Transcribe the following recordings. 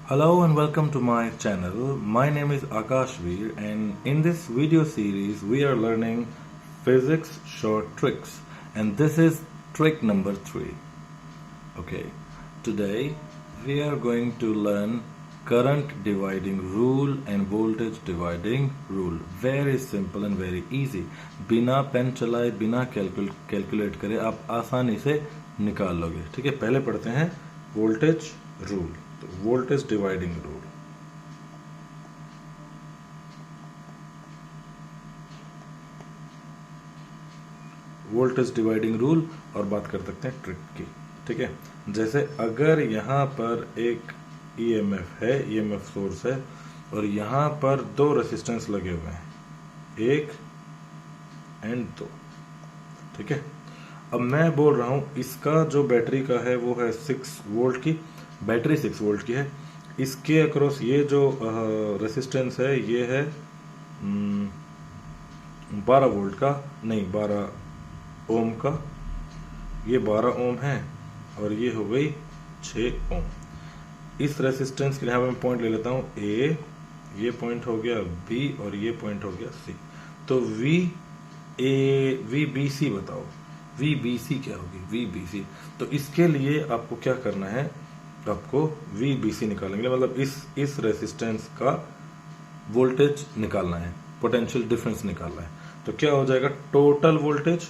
Hello and welcome to my channel. My name is Akash Veer and in this video series we are learning physics short tricks and this is trick number 3. Okay, today we are going to learn current dividing rule and voltage dividing rule. Very simple and very easy. बिना pen चलाए बिना calculate करे आप आसानी से निकाल लोगे. ठीक है, पहले पढ़ते हैं voltage rule. Voltage dividing rule. Voltage dividing rule और बात कर सकते हैं ट्रिक की. ठीक है, जैसे अगर यहां पर एक ईएमएफ है, ईएमएफ सोर्स है और यहां पर दो रेसिस्टेंस लगे हुए हैं, एक एंड दो. ठीक है, अब मैं बोल रहा हूं इसका जो बैटरी का है वो है 6 वोल्ट की बैटरी, 6 वोल्ट की है. इसके अक्रॉस ये जो रेसिस्टेंस है ये है 12 वोल्ट का, नहीं 12 ओम का. ये 12 ओम है और ये हो गई 6 ओम. इस रेसिस्टेंस के लिए मैं पॉइंट ले लेता हूं ए, ये पॉइंट हो गया बी और ये पॉइंट हो गया सी. तो वी बी सी बताओ, वी बी सी क्या होगी? V B C. तो इसके लिए आपको क्या करना है, आपको वी बी सी निकालेंगे, मतलब इस रेसिस्टेंस का वोल्टेज निकालना है, पोटेंशियल डिफरेंस निकालना है. तो क्या हो जाएगा, टोटल वोल्टेज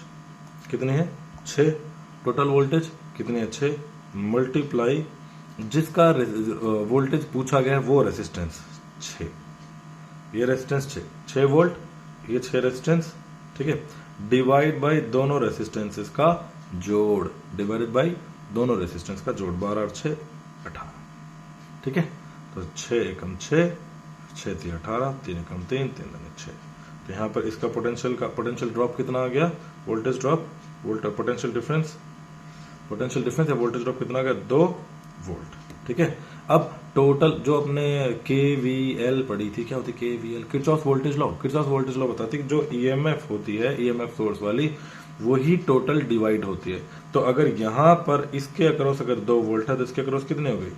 कितनी है 6, टोटल वोल्टेज कितनी है 6 मल्टीप्लाई जिसका वोल्टेज पूछा गया है वो रेसिस्टेंस 6, ये रेसिस्टेंस 6 वोल्ट, ये 6 रेसिस्टेंस. ठीक है, डिवाइड बाय दोनों रेसिस्टेंसेस का जोड़, डिवाइडेड बाय दोनों रेसिस्टेंस का जोड़, 12 और 6 18. ठीक है, तो 6 एकम 6, 6 3 18, 3 एकम 3, 3 दूनी 6. तो यहाँ पर इसका पोटेंशियल ड्रॉप कितना आ गया, वोल्टेज ड्रॉप, पोटेंशियल डिफरेंस या वोल्टेज ड्रॉप कितना आ गया 2 वोल्ट. ठीक है, अब टोटल जो अपने केवीएल पढ़ी थी, क्या होती है केवीएल? किरचॉफ वोल्टेज लॉ बताती है कि जो ईएमएफ होती है, ईएमएफ सोर्स वाली, वही टोटल डिवाइड होती है. तो अगर यहां पर इसके अक्रॉस अगर 2 वोल्ट है तो इसके अक्रॉस कितने हो गई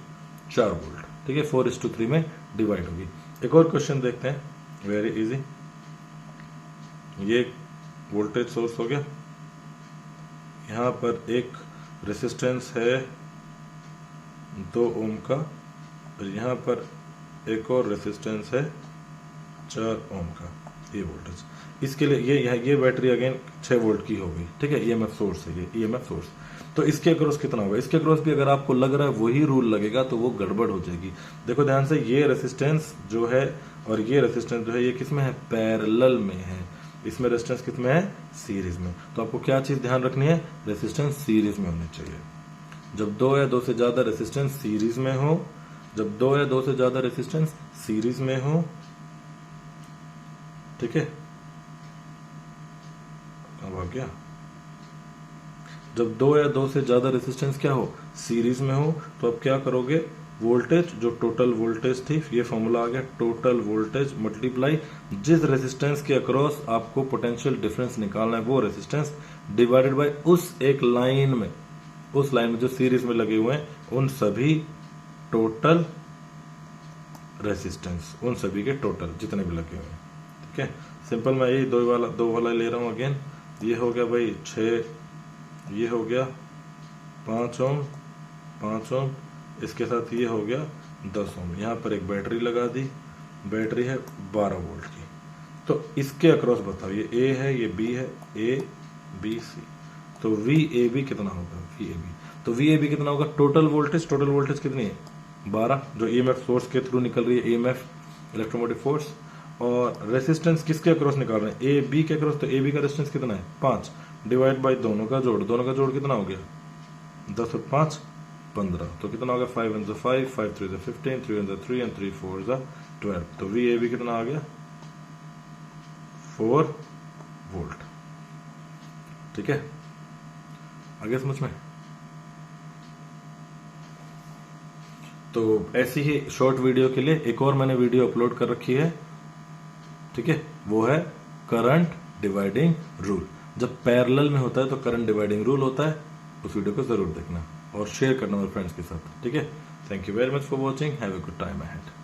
4 वोल्ट. ठीक है, 4:3 में डिवाइड होगी. एक और क्वेश्चन देखते हैं, वेरी इजी. ये वोल्टेज सोर्स हो गया, यहां पर एक रेसिस्टेंस है 2 ओम का और यहां पर एक और रेसिस्टेंस है 4 ओम का. ये वोल्टेज, इसके लिए ये बैटरी अगेन 6 वोल्ट की होगी. ठीक है, ईएमएफ सोर्स है, ये ईएमएफ सोर्स. तो इसके अक्रॉस कितना होगा, इसके अक्रॉस भी अगर आपको लग रहा है वही रूल लगेगा तो वो गड़बड़ हो जाएगी. देखो ध्यान से, ये रेसिस्टेंस जो है और ये रेसिस्टेंस जो है ये किसमें है, पैरेलल में है. इसमें रेसिस्टेंस किसमें है, सीरीज में. तो आपको क्या चीज ध्यान रखनी है, रेसिस्टेंस सीरीज में होनी चाहिए. जब 2 या 2 से ज्यादा रेसिस्टेंस सीरीज में हो, जब 2 या 2 से ज्यादा रेसिस्टेंस सीरीज में हो, ठीक है, अब आ गया, जब 2 या 2 से ज्यादा रेसिस्टेंस क्या हो, सीरीज में हो, तो अब क्या करोगे, वोल्टेज जो टोटल वोल्टेज थी, ये फॉर्मूला आ गया, टोटल वोल्टेज मल्टीप्लाई जिस रेसिस्टेंस के अक्रॉस आपको पोटेंशियल डिफरेंस निकालना है वो रेसिस्टेंस, डिवाइडेड बाय उस एक लाइन में, उस लाइन में जो सीरीज में लगे हुए हैं उन सभी टोटल रेसिस्टेंस, उन सभी के टोटल जितने भी लगे हुए हैं. ठीक है, सिंपल मैं यही दो वाला ले रहा हूं अगेन. ये हो गया भाई 6, ये हो गया 5 ओम, इसके साथ ये हो गया 10 ओम. यहां पर एक बैटरी लगा दी, बैटरी है 12 वोल्ट की. तो इसके अक्रॉस बताओ, ये ए है, ये बी है, ए बी सी. तो वी ए बी कितना होगा, वी ए बी. तो वी ए बी कितना होगा, टोटल वोल्टेज कितनी है 12, जो ईएमएफ सोर्स के थ्रू निकल रही है, ईएमएफ इलेक्ट्रोमोटिव फोर्स. और रेसिस्टेंस किसके अक्रॉस निकाल रहे हैं, ए बी के अक्रॉस. तो ए बी का रेसिस्टेंस कितना है 5, डिवाइड बाय दोनों का जोड़ कितना हो गया 10 और 5 15. तो कितना हो गया 5 1 5, 5 3 15, 3 1 3 and 3 4 12. तो वी ए बी कितना आ गया 4 वोल्ट. ठीक है, आगे समझ में. तो ऐसी ही शॉर्ट वीडियो के लिए एक और मैंने वीडियो अपलोड कर रखी है. ठीक है, वो है करंट डिवाइडिंग रूल. जब पैरेलल में होता है तो करंट डिवाइडिंग रूल होता है, उस वीडियो को जरूर देखना. और शेयर करना मेरे फ्रेंड्स के साथ, ठीक है। Thank you very much for watching, have a good time ahead.